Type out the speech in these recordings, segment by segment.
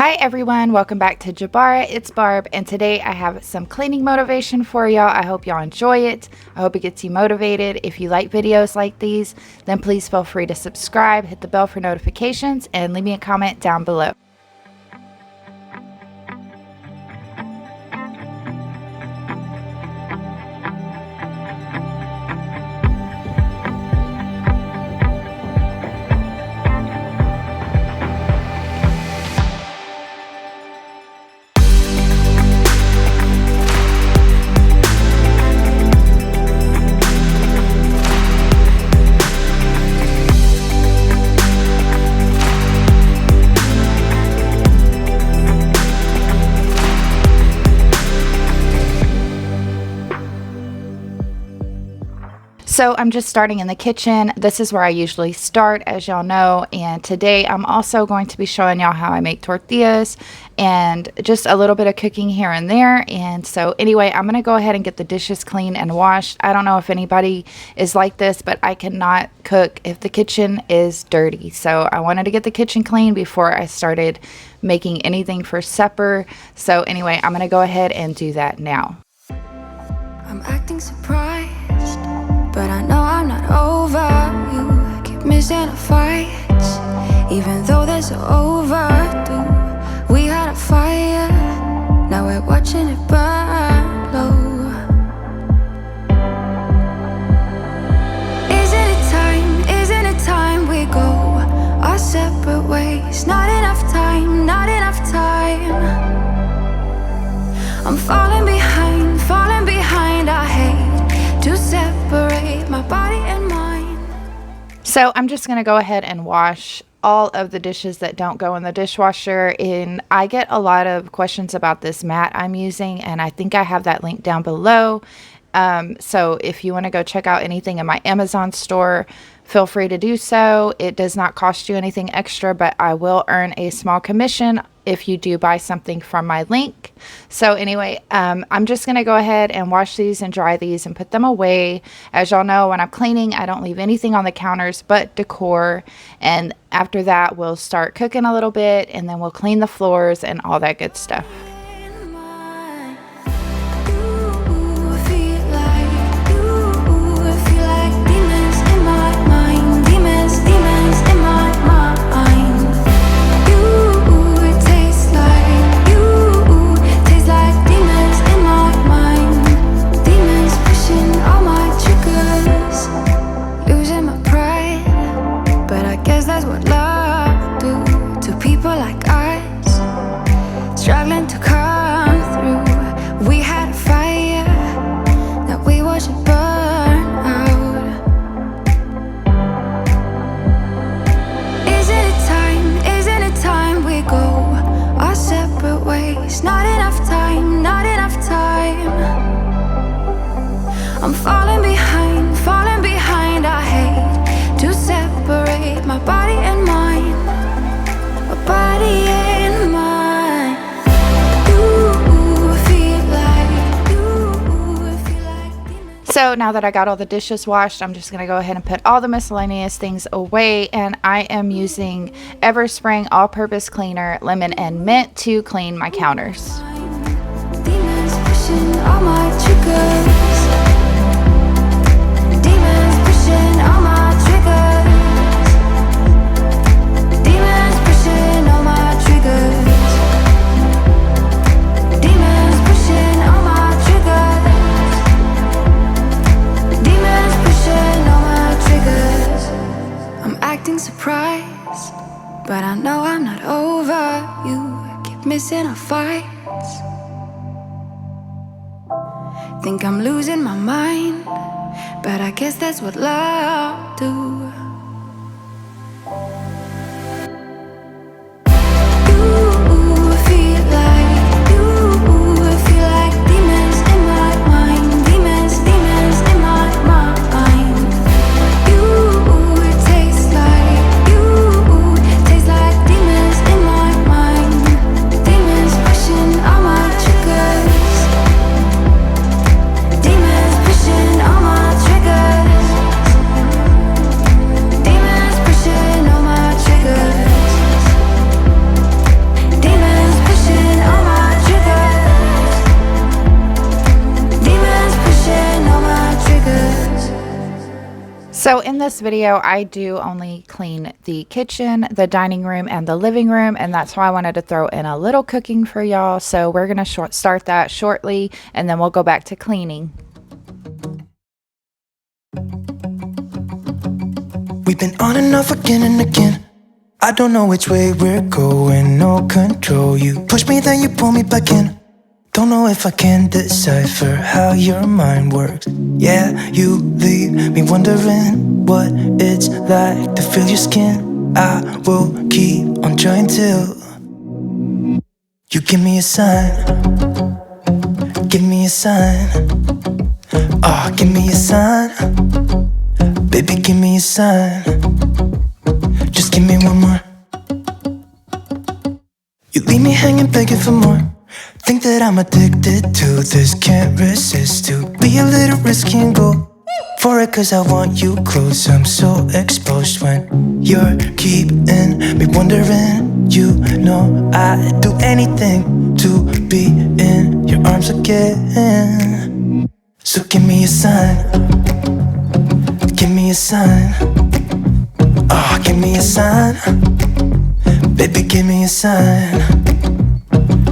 Hi everyone, welcome back to Jabara. It's Barb, and today I have some cleaning motivation for y'all. I hope y'all enjoy it. I hope it gets you motivated. If you like videos like these, then please feel free to subscribe, hit the bell for notifications, and leave me a comment down below. So I'm just starting in the kitchen. This is where I usually start, as y'all know, and today I'm also going to be showing y'all how I make tortillas and just a little bit of cooking here and there. And so anyway, I'm gonna go ahead and get the dishes clean and washed. I don't know if anybody is like this, but I cannot cook if the kitchen is dirty. So I wanted to get the kitchen clean before I started making anything for supper. So anyway, I'm gonna go ahead and do that now. I'm acting surprised, but I know I'm not over you. Keep missing our fights, even though they're so overdue. We had a fire, now we're watching it burn low. Isn't it time we go our separate ways? Not enough time, not enough time. I'm falling behind, I hate to separate my body and mind. So I'm just going to go ahead and wash all of the dishes that don't go in the dishwasher. And I get a lot of questions about this mat I'm using, and I think I have that link down below. So if you want to go check out anything in my Amazon store, feel free to do so. It does not cost you anything extra, but I will earn a small commission if you do buy something from my link. So anyway, I'm just going to go ahead and wash these and dry these and put them away. As y'all know, when I'm cleaning, I don't leave anything on the counters but decor. And after that, we'll start cooking a little bit, and then we'll clean the floors and all that good stuff. Struggling to come through. We had a fire that we watched it burn out. Isn't it time we go our separate ways? Not enough time, not enough time. I'm falling behind, I hate to separate my body and mind. My body and mind. So now that I got all the dishes washed, I'm just going to go ahead and put all the miscellaneous things away. And I am using Everspring all-purpose cleaner, lemon and mint to clean my counters. Demons pushing all my triggers. Demons pushing all my triggers. Demons pushing all my triggers. Demons pushing all my triggers. Demons pushing all my triggers. I'm acting surprised, but I know I'm not over you. Keep missing our fights. Think I'm losing my mind, but I guess that's what love do. So in this video, I do only clean the kitchen, the dining room, and the living room, and that's why I wanted to throw in a little cooking for y'all. So we're going to start that shortly, and then we'll go back to cleaning. We've been on and off again and again. I don't know which way we're going, no control. You push me, then you pull me back in. Don't know if I can decipher how your mind works. Yeah, you leave me wondering what it's like to feel your skin. I will keep on trying till you give me a sign. Give me a sign. Oh, give me a sign. Baby, give me a sign. Just give me one more. You leave me hanging, begging for more. Think that I'm addicted to this, can't resist to be a little risky and go for it, cause I want you close. I'm so exposed when you're keeping me wondering. You know I'd do anything to be in your arms again. So give me a sign. Give me a sign. Oh, give me a sign. Baby, give me a sign.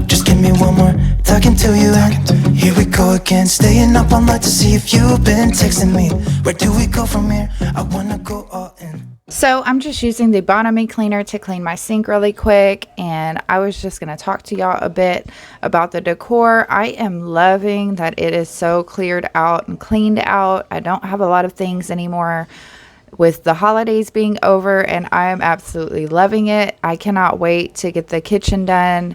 Just give me one more, talking to you, and here we go again. Staying up all night to see if you've been texting me. Where do we go from here? I wanna go all in. So I'm just using the Bonami cleaner to clean my sink really quick, and I was just going to talk to y'all a bit about the decor. I am loving that it is so cleared out and cleaned out. I don't have a lot of things anymore with the holidays being over, and I am absolutely loving it. I cannot wait to get the kitchen done.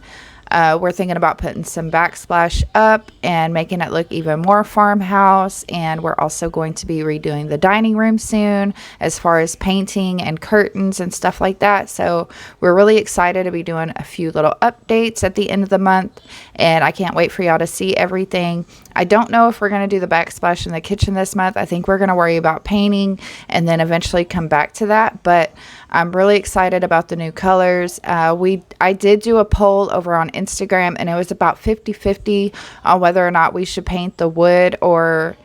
We're thinking about putting some backsplash up and making it look even more farmhouse. And we're also going to be redoing the dining room soon as far as painting and curtains and stuff like that. So we're really excited to be doing a few little updates at the end of the month. And I can't wait for y'all to see everything. I don't know if we're going to do the backsplash in the kitchen this month. I think we're going to worry about painting and then eventually come back to that. But I'm really excited about the new colors. I did do a poll over on Instagram, and it was about 50-50 on whether or not we should paint the wood or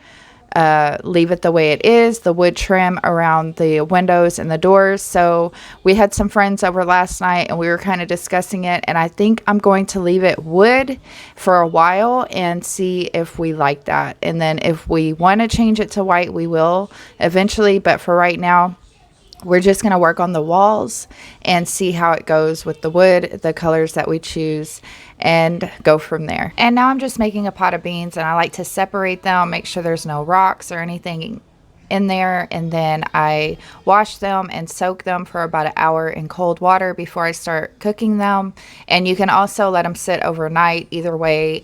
leave it the way it is, the wood trim around the windows and the doors. So we had some friends over last night, and we were kind of discussing it, and I think I'm going to leave it wood for a while and see if we like that. And then if we want to change it to white, we will eventually, but for right now, we're just going to work on the walls and see how it goes with the wood, the colors that we choose, and go from there. And now I'm just making a pot of beans, and I like to separate them, make sure there's no rocks or anything in there, and then I wash them and soak them for about an hour in cold water before I start cooking them. And you can also let them sit overnight. Either way,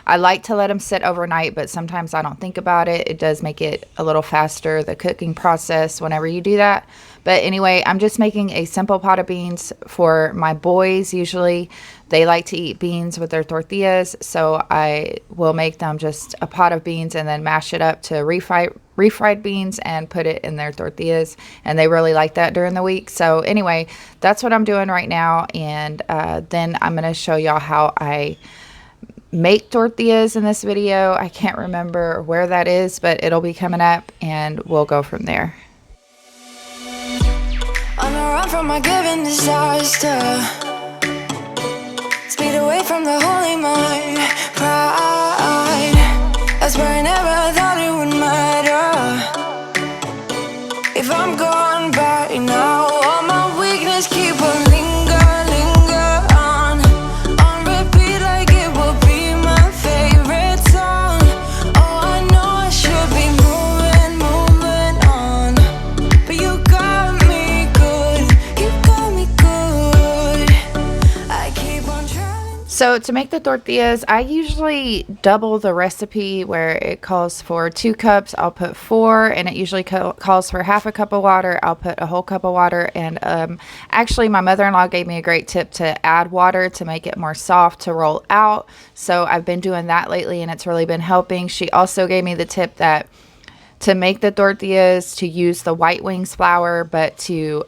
I like to let them sit overnight, but sometimes I don't think about it. It does make it a little faster, the cooking process, whenever you do that. But anyway, I'm just making a simple pot of beans for my boys. Usually they like to eat beans with their tortillas, so I will make them just a pot of beans and then mash it up to refried beans and put it in their tortillas, and they really like that during the week. So anyway, that's what I'm doing right now, and then I'm going to show y'all how I make tortillas in this video. I can't remember where that is, but it'll be coming up, and we'll go from there. On a run from my given disaster, speed away from the holy mind, pride. That's where I never thought it would matter. If I'm gone by now, all my weakness keep on linger on repeat, like it will be my favorite song. Oh, I know I should be moving on, but you got me good, you got me good. I keep on trying. So to make the tortillas, I usually double the recipe where it calls for 2 cups. I'll put 4, and it usually calls for half a cup of water. I'll put a whole cup of water. And actually, my mother-in-law gave me a great tip to add water to make it more soft to roll out. So I've been doing that lately, and it's really been helping. She also gave me the tip that to make the tortillas, to use the white wings flour, but to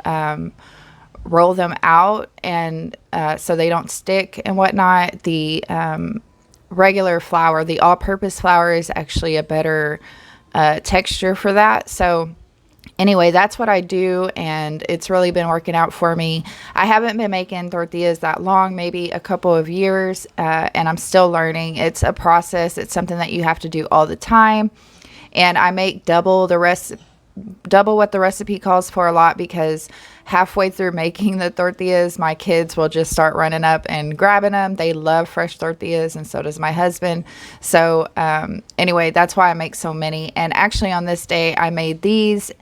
roll them out and so they don't stick and whatnot. The regular flour, the all-purpose flour, is actually a better texture for that. So Anyway, that's what I do, and it's really been working out for me. I haven't been making tortillas that long, maybe a couple of years, and I'm still learning. It's a process. It's something that you have to do all the time, and I make double what the recipe calls for a lot, because halfway through making the tortillas, my kids will just start running up and grabbing them. They love fresh tortillas, and so does my husband. So anyway, that's why I make so many. And actually on this day I made these,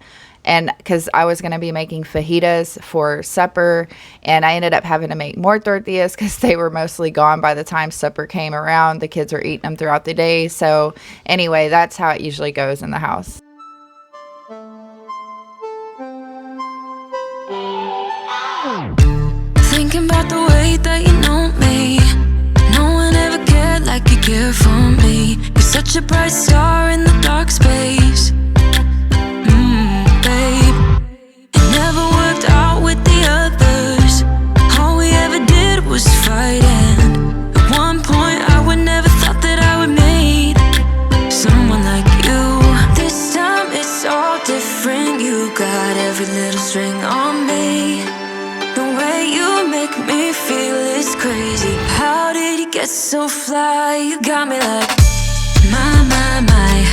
and because I was going to be making fajitas for supper, and I ended up having to make more tortillas because they were mostly gone by the time supper came around. The kids were eating them throughout the day. So anyway, that's how it usually goes in the house. Thinking about the way that you know me. No one ever cared like you care for me. You're such a bright star in the dark space. Babe, it never worked out with the others. All we ever did was fight, and at one point I would never thought that I would meet someone like you. This time it's all different. You got every little string on me. The way you make me feel is crazy. How did you get so fly? You got me like, my, my, my.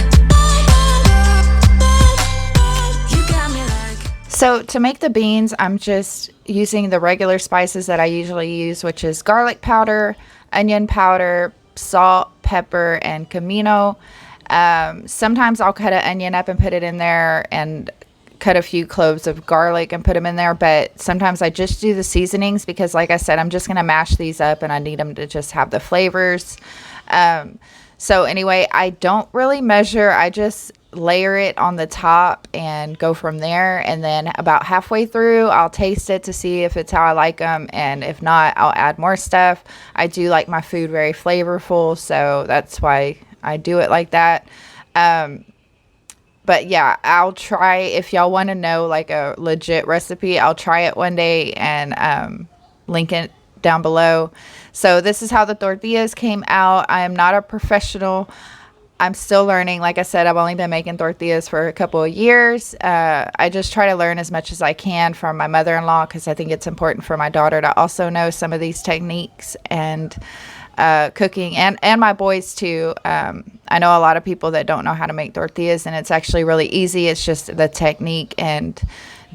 You got me like. So to make the beans, I'm just using the regular spices that I usually use, which is garlic powder, onion powder, salt, pepper, and comino. Sometimes I'll cut an onion up and put it in there, and cut a few cloves of garlic and put them in there, but sometimes I just do the seasonings because, like I said, I'm just going to mash these up and I need them to just have the flavors. So anyway, I don't really measure. I just layer it on the top and go from there, and then about halfway through I'll taste it to see if it's how I like them, and if not, I'll add more stuff. I do like my food very flavorful, so that's why I do it like that. But yeah, I'll try, if y'all want to know like a legit recipe, I'll try it one day and link it down below. So this is how the tortillas came out. I am not a professional. I'm still learning. Like I said, I've only been making tortillas for a couple of years. I just try to learn as much as I can from my mother-in-law, because I think it's important for my daughter to also know some of these techniques and cooking, and my boys too. I know a lot of people that don't know how to make tortillas, and it's actually really easy. It's just the technique and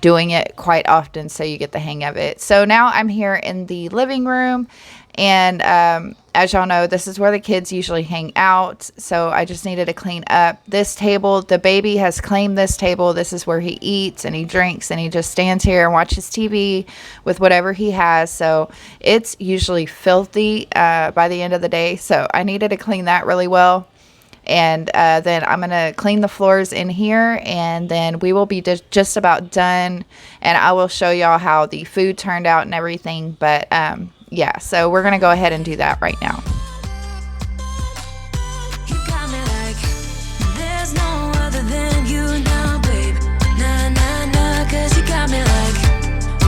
doing it quite often so you get the hang of it. So now I'm here in the living room, and as y'all know, this is where the kids usually hang out. So I just needed to clean up this table. The baby has claimed this table. This is where he eats and he drinks, and he just stands here and watches TV with whatever he has. So it's usually filthy by the end of the day. So I needed to clean that really well. And then I'm going to clean the floors in here, and then we will be just about done, and I will show y'all how the food turned out and everything. But yeah, so we're going to go ahead and do that right now. You got me like, there's no other than you now, babe. Nah, nah, nah, 'cause you got me like,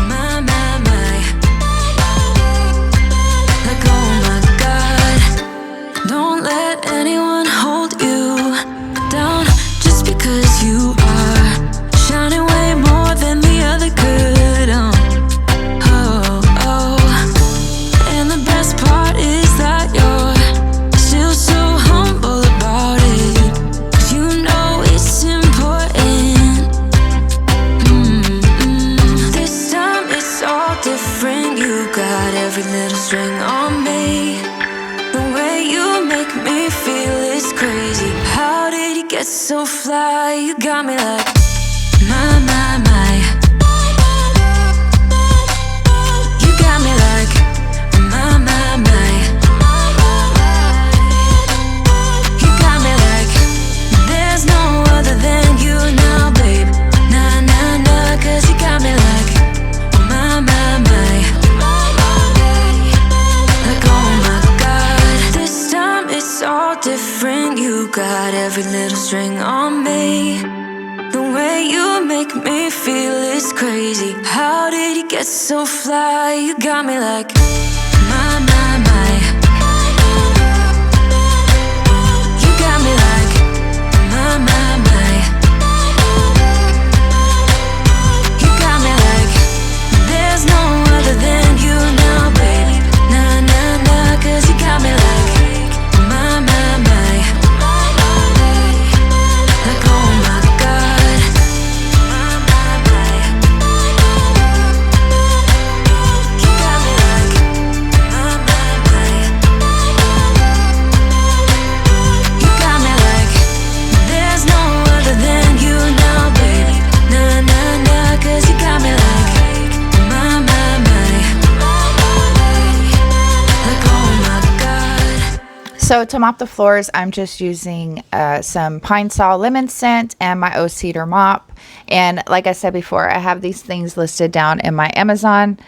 my, my, my. Like, oh my God, don't let anyone hold you down just because you are shining way more than the other could. Oh, oh. And the best part is that you're still so humble about it, 'cause you know it's important. This time it's all different. You got every little string on me. The way you make me feel is crazy. How did you get so fly? You got me like, my, my, my. You got me like, my, my, my. You got me like, there's no other than you now, babe. Nah, nah, nah, 'cause you got me like, my, my, my. Like, oh my God, this time it's all different. You got every little string on me. The way you make me feel is crazy. How did you get so fly? You got me like, my, my, my. You got me like, my, my, my. So to mop the floors, I'm just using some Pine Sol lemon scent and my O Cedar mop. And like I said before, I have these things listed down in my Amazon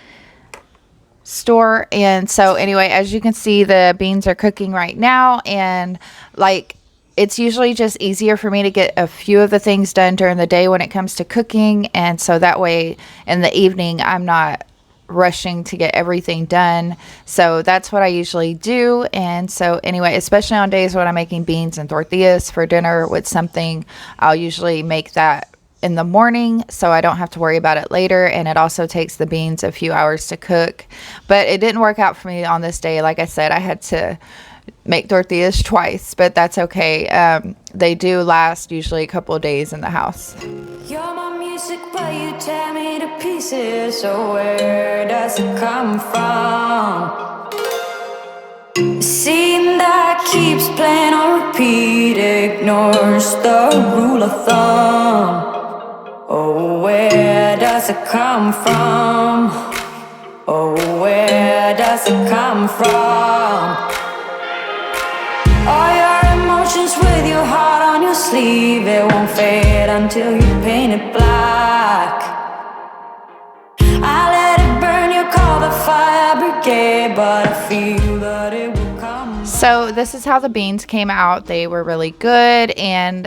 store. And so anyway, as you can see, the beans are cooking right now, and like it's usually just easier for me to get a few of the things done during the day when it comes to cooking, and so that way in the evening I'm not rushing to get everything done. So that's what I usually do. And so anyway, especially on days when I'm making beans and tortillas for dinner with something, I'll usually make that in the morning so I don't have to worry about it later, and it also takes the beans a few hours to cook. But it didn't work out for me on this day. Like I said, I had to make tortillas twice, but that's okay. They do last usually a couple of days in the house. You're my music, but you tear me to pieces. So where does it come from? The scene that keeps playing on repeat ignores the rule of thumb. Oh, where does it come from? Oh, where does it come from? All your emotions with your heart on your sleeve, it won't fade until you paint it black. I let it burn, you call the fire brigade, but I feel that it will come. So this is how the beans came out. They were really good, and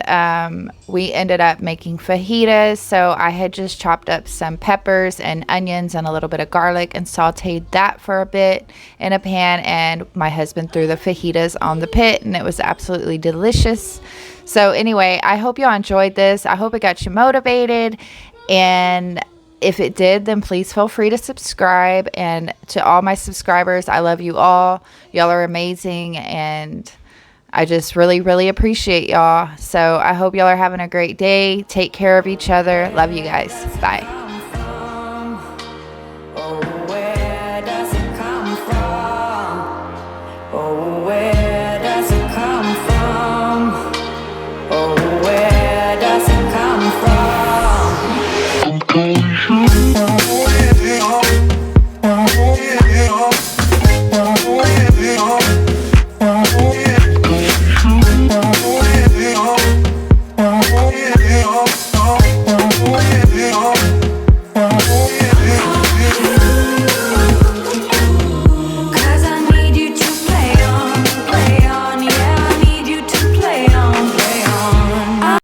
we ended up making fajitas. So I had just chopped up some peppers and onions and a little bit of garlic and sauteed that for a bit in a pan, and my husband threw the fajitas on the pit, and it was absolutely delicious. So anyway, I hope y'all enjoyed this. I hope it got you motivated, and if it did, then please feel free to subscribe. And to all my subscribers, I love you all. Y'all are amazing, and I just really, really appreciate y'all. So I hope y'all are having a great day. Take care of each other. Love you guys. Bye.